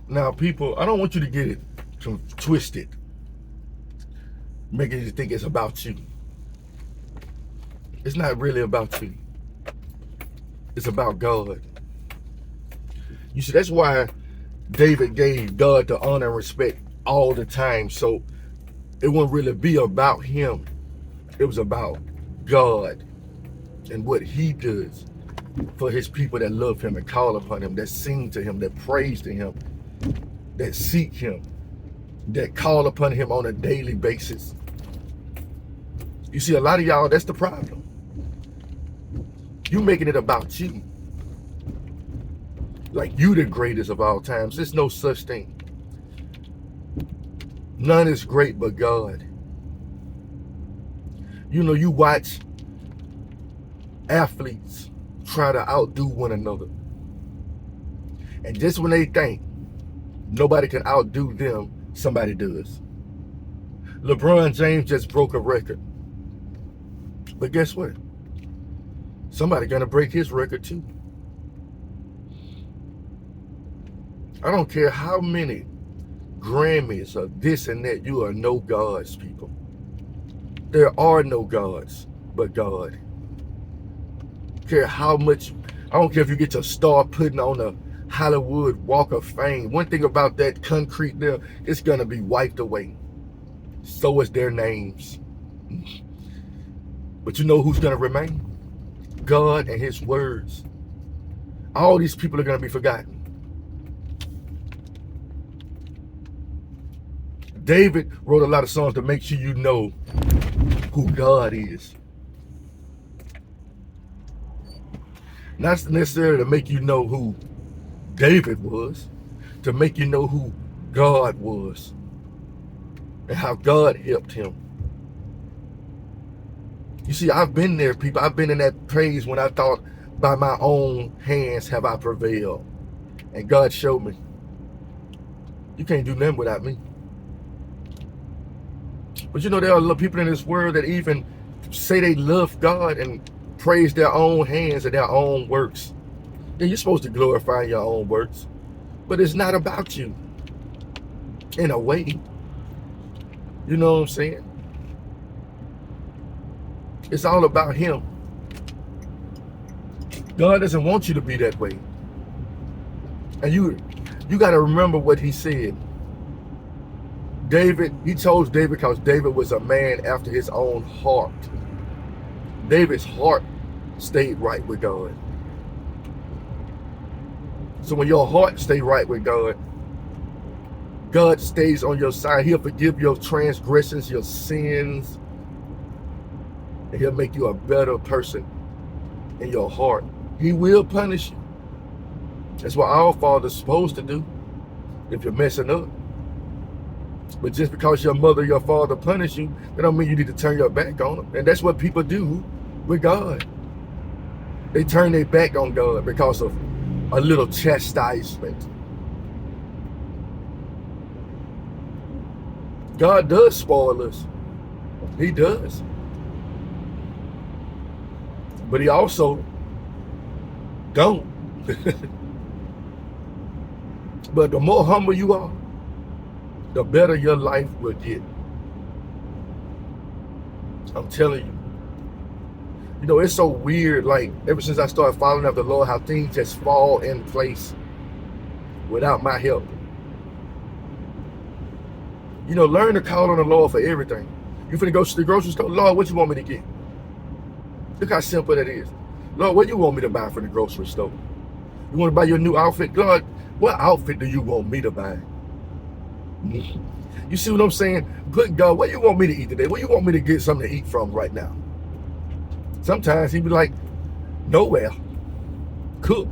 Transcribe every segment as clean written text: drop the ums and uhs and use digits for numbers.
Now, people, I don't want you to get it twisted, making you think it's about you. It's not really about you. It's about God. You see, that's why David gave God the honor and respect all the time. So it wouldn't really be about him. It was about God and what he does for his people that love him and call upon him, that sing to him, that praise to him, that seek him, that call upon him on a daily basis. You see, a lot of y'all, that's the problem. You making it about you. Like you the greatest of all times. There's no such thing. None is great but God. You know, you watch athletes try to outdo one another. And just when they think nobody can outdo them, somebody does. LeBron James just broke a record. But guess what? Somebody gonna break his record too. I don't care how many Grammys or this and that, you are no gods, people. There are no gods but God. Care how much, I don't care if you get your star putting on a Hollywood Walk of Fame. One thing about that concrete there, it's gonna be wiped away. So is their names. But you know who's gonna remain? God and his words. All these people are gonna be forgotten. David wrote a lot of songs to make sure you know who God is. Not necessarily to make you know who David was, to make you know who God was and how God helped him. You see, I've been there, people. I've been in that phase when I thought by my own hands have I prevailed. And God showed me, you can't do nothing without me. But you know, there are people in this world that even say they love God and praise their own hands and their own works. And you're supposed to glorify your own works. But it's not about you. In a way. You know what I'm saying? It's all about him. God doesn't want you to be that way. And you got to remember what he said. David, he chose David because David was a man after his own heart. David's heart stayed right with God. So when your heart stays right with God, God stays on your side. He'll forgive your transgressions, your sins, and he'll make you a better person in your heart. He will punish you. That's what our Father's supposed to do if you're messing up. But just because your mother, your father punish you, that don't mean you need to turn your back on them. And that's what people do with God. They turn their back on God because of a little chastisement. God does spoil us. He does. But he also don't. But the more humble you are, the better your life will get. I'm telling you. You know, it's so weird, like, ever since I started following after the Lord, how things just fall in place without my help. You know, learn to call on the Lord for everything. You finna go to the grocery store, Lord, what you want me to get? Look how simple that is. Lord, what you want me to buy from the grocery store? You want to buy your new outfit? God, what outfit do you want me to buy? You see what I'm saying? Good God, what you want me to eat today? What you want me to get something to eat from right now? Sometimes he'd be like, nowhere. Cook.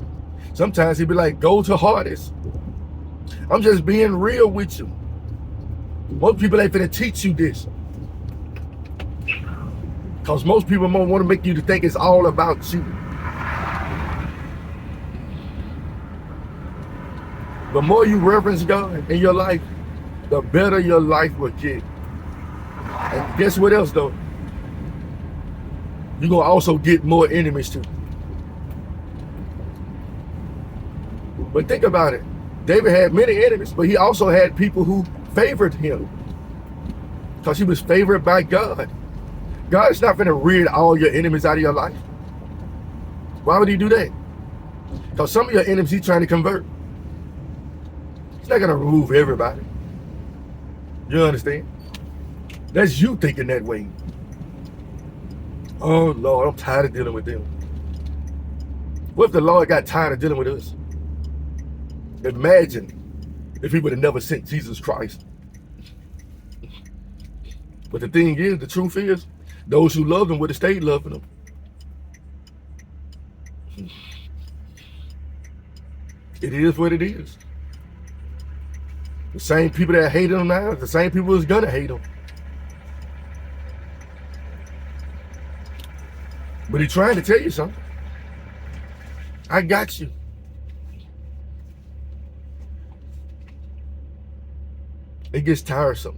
Sometimes he'd be like, go to Hardest. I'm just being real with you. Most people ain't finna teach you this. Because most people want to make you to think it's all about you. The more you reverence God in your life, the better your life will get. And guess what else though? You're going to also get more enemies too. But think about it. David had many enemies, but he also had people who favored him because he was favored by God. God is not going to rid all your enemies out of your life. Why would he do that? Because some of your enemies he's trying to convert. He's not going to remove everybody. You understand? That's you thinking that way. Oh, Lord, I'm tired of dealing with them. What if the Lord got tired of dealing with us? Imagine if he would have never sent Jesus Christ. But the thing is, the truth is, those who loved him would have stayed loving him. It is what it is. The same people that hated him now, the same people who's gonna hate him. But he's trying to tell you something. I got you. It gets tiresome.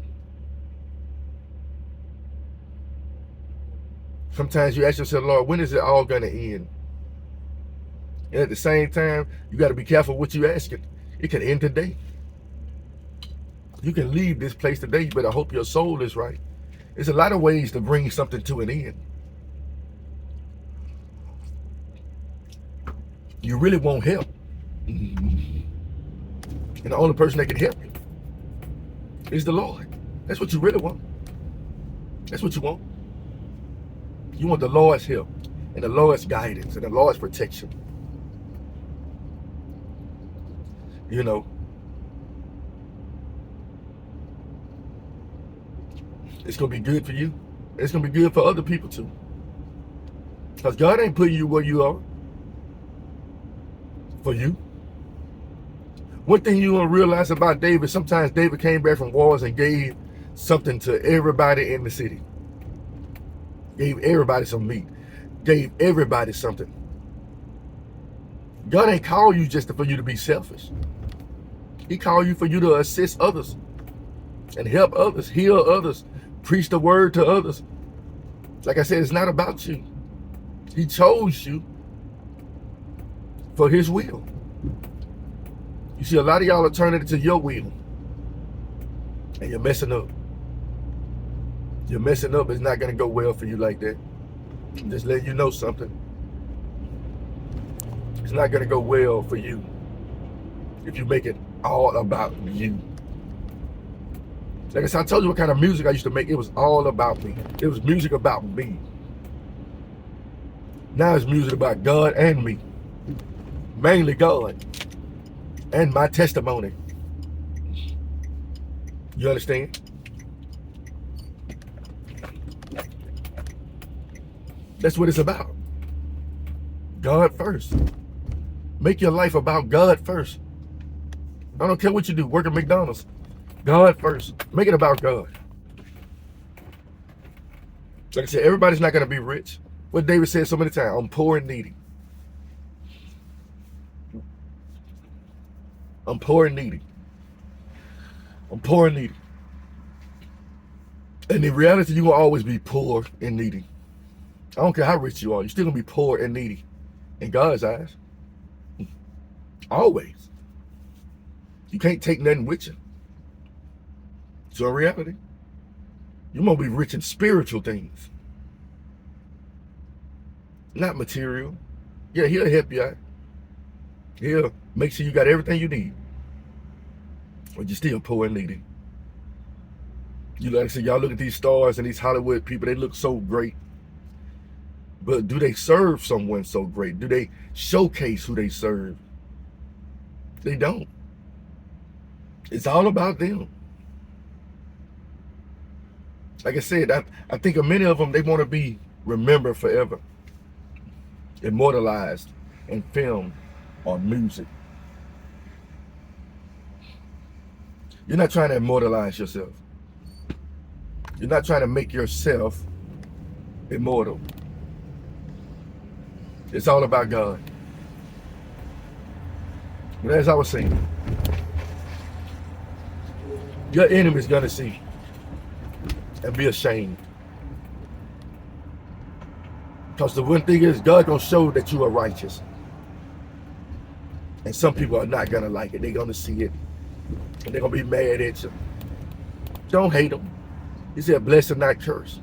Sometimes you ask yourself, Lord, when is it all gonna end? And at the same time, you got to be careful what you asking. It can end today. You can leave this place today, but I hope your soul is right. There's a lot of ways to bring something to an end. You really want help. And the only person that can help you is the Lord. That's what you really want. That's what you want. You want the Lord's help and the Lord's guidance and the Lord's protection. You know, it's going to be good for you. It's going to be good for other people too. Because God ain't putting you where you are for you. One thing you want to realize about David, sometimes David came back from wars and gave something to everybody in the city. Gave everybody some meat. Gave everybody something. God ain't called you just for you to be selfish. He called you for you to assist others and help others, heal others, preach the word to others. Like I said, it's not about you. He chose you for his will. You see, a lot of y'all are turning it to your will. And you're messing up. You're messing up. It's not going to go well for you like that. I'm just letting you know something. It's not going to go well for you if you make it all about you. Like I said, I told you what kind of music I used to make. It was all about me. It was music about me. Now it's music about God and me. Mainly God and my testimony. You understand? That's what it's about. God first. Make your life about God first. I don't care what you do. Work at McDonald's. God first. Make it about God. Like I said, everybody's not going to be rich. What David said so many times, I'm poor and needy. I'm poor and needy. I'm poor and needy. And in reality, you're going to always be poor and needy. I don't care how rich you are. You're still going to be poor and needy in God's eyes. Always. You can't take nothing with you. So in reality, you're going to be rich in spiritual things. Not material. Yeah, he'll help you out. He'll make sure you got everything you need. But you're still poor and needy. You like I said, y'all look at these stars and these Hollywood people, they look so great. But do they serve someone so great? Do they showcase who they serve? They don't. It's all about them. Like I said, I think of many of them, they want to be remembered forever. Immortalized in film or music. You're not trying to immortalize yourself. You're not trying to make yourself immortal. It's all about God. But as I was saying, your enemy's gonna see and be ashamed. Because the one thing is, God gonna show that you are righteous. And some people are not gonna like it. They're gonna see it, and they're gonna be mad at you. Don't hate them. He said, bless and not curse.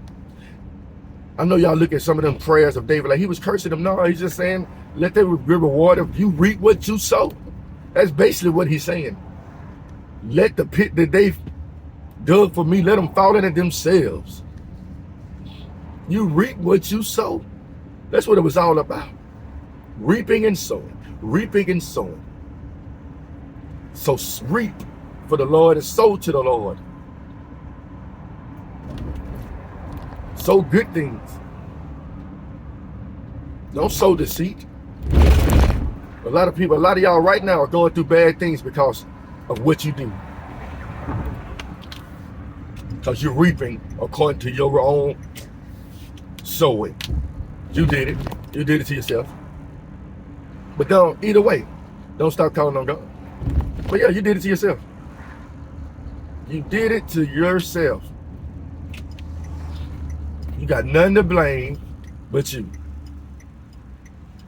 I know y'all look at some of them prayers of David like he was cursing them. No, he's just saying, let them be rewarded. You reap what you sow. That's basically what he's saying. Let the pit that they dug for me, let them fall in it themselves. You reap what you sow. That's what it was all about. Reaping and sowing. Reaping and sowing. So reap for the Lord and sow to the Lord. Sow good things. Don't sow deceit. A lot of y'all right now are going through bad things because of what you do. Because you're reaping according to your own sowing. You did it. You did it to yourself. But either way, don't stop calling on God. But yeah, you did it to yourself. You did it to yourself. You got none to blame but you.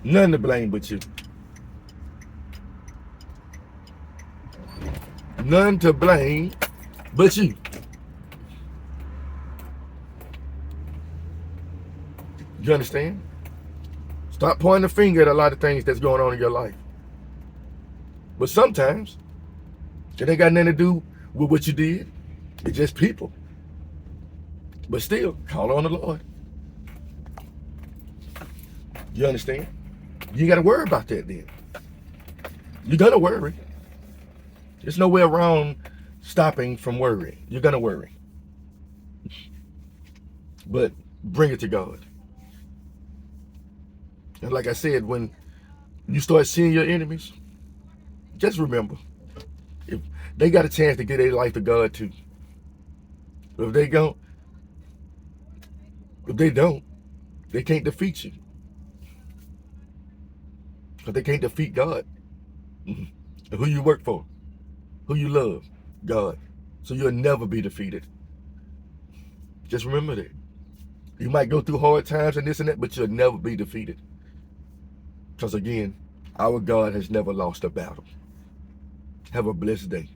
None to blame but you. None to blame but you. You understand? Stop pointing the finger at a lot of things that's going on in your life. But sometimes it ain't got nothing to do with what you did. It's just people. But still, call on the Lord. You understand? You ain't got to worry about that then. You're going to worry. There's no way around stopping from worrying. You're going to worry. But bring it to God. And like I said, when you start seeing your enemies, just remember, if they got a chance to give their life to God too. If they don't, they can't defeat you. Because they can't defeat God. And who you work for, who you love, God. So you'll never be defeated. Just remember that. You might go through hard times and this and that, but you'll never be defeated. Because again, our God has never lost a battle. Have a blessed day.